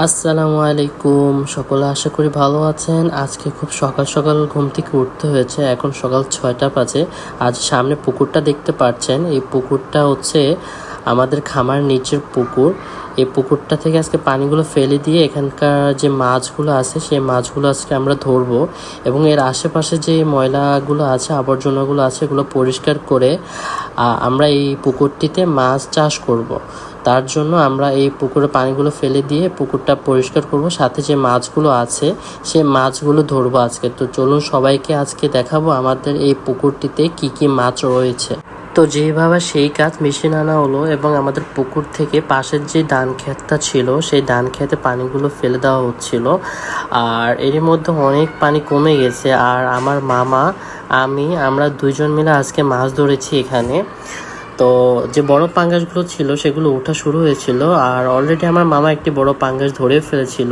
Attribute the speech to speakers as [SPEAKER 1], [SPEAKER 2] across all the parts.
[SPEAKER 1] আসসালামু আলাইকুম, সকলে আশা করি ভালো আছেন। আজকে খুব সকাল সকাল ঘুম থেকে উঠতে হয়েছে। এখন সকাল 6টা বাজে। আজ সামনে পুকুরটা দেখতে পাচ্ছেন, এই পুকুরটা হচ্ছে আমাদের খামার নিচের পুকুর। এই পুকুরটা থেকে আজকে পানিগুলো ফেলে দিয়ে এখানকার যে মাছগুলো আছে সেই মাছগুলো আজকে আমরা ধরবো, এবং এর আশেপাশে যে ময়লাগুলো আছে, আবর্জনাগুলো আছে, এগুলো পরিষ্কার করে আমরা এই পুকুরটিতে মাছ চাষ করব। তার জন্য আমরা এই পুকুরে পানিগুলো ফেলে দিয়ে পুকুরটা পরিষ্কার করব, সাথে যে মাছগুলো আছে সেই মাছগুলো ধরবো আজকে। তো চলুন সবাইকে আজকে দেখাবো আমাদের এই পুকুরটিতে কি কি মাছ রয়েছে। তো যেভাবে সেই কাজ মেশিন আনা হলো, এবং আমাদের পুকুর থেকে পাশের যে ধান ক্ষেতটা ছিল সেই ধান ক্ষেতে পানিগুলো ফেলে দেওয়া হচ্ছিল। আর এর মধ্যে অনেক পানি কমে গেছে, আর আমার মামা আমরা দুইজন মিলে আজকে মাছ ধরেছি এখানে। তো যে বড় পাঙ্গাসগুলো ছিল সেগুলো ওঠা শুরু হয়েছিল, আর অলরেডি আমার মামা একটি বড় পাঙ্গাস ধরে ফেলেছিল।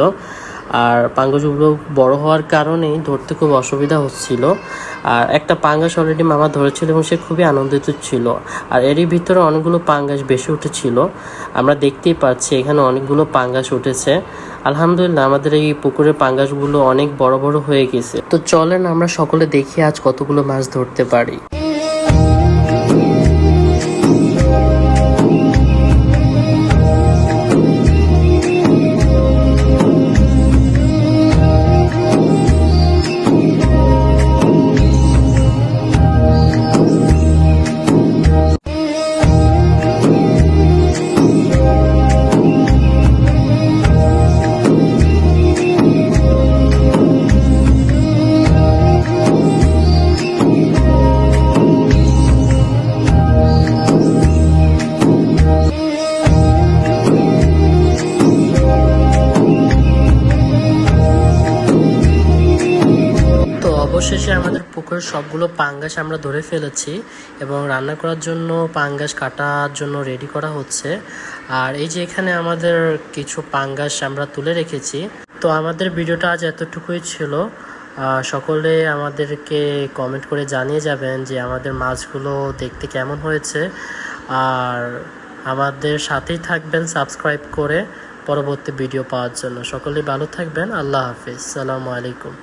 [SPEAKER 1] আর পাঙ্গাসগুলো বড় হওয়ার কারণেই ধরতে খুব অসুবিধা হচ্ছিল। আর একটা পাঙ্গাস অলরেডি মামা ধরেছিল এবং সে খুবই আনন্দিত ছিল। আর এরই ভিতরে অনেকগুলো পাঙ্গাস বেশি উঠেছিল, আমরা দেখতেই পাচ্ছি এখানে অনেকগুলো পাঙ্গাস উঠেছে। আলহামদুলিল্লাহ, আমাদের এই পুকুরের পাঙ্গাসগুলো অনেক বড় বড় হয়ে গেছে। তো চলেন আমরা সকলে দেখি আজ কতগুলো মাছ ধরতে পারি। অবশেষে আমাদের পুকুরের সবগুলো পাঙ্গাস আমরা ধরে ফেলেছি, এবং রান্না করার জন্য পাঙ্গাস কাটার জন্য রেডি করা হচ্ছে। আর এই যে এখানে আমাদের কিছু পাঙ্গাস আমরা তুলে রেখেছি। তো আমাদের ভিডিওটা আজ এতটুকুই ছিল। সকলে আমাদেরকে কমেন্ট করে জানিয়ে যাবেন যে আমাদের মাছগুলো দেখতে কেমন হয়েছে, আর আমাদের সাথেই থাকবেন সাবস্ক্রাইব করে পরবর্তী ভিডিও পাওয়ার জন্য। সকলে ভালো থাকবেন। আল্লাহ হাফিজ। আসসালামু আলাইকুম।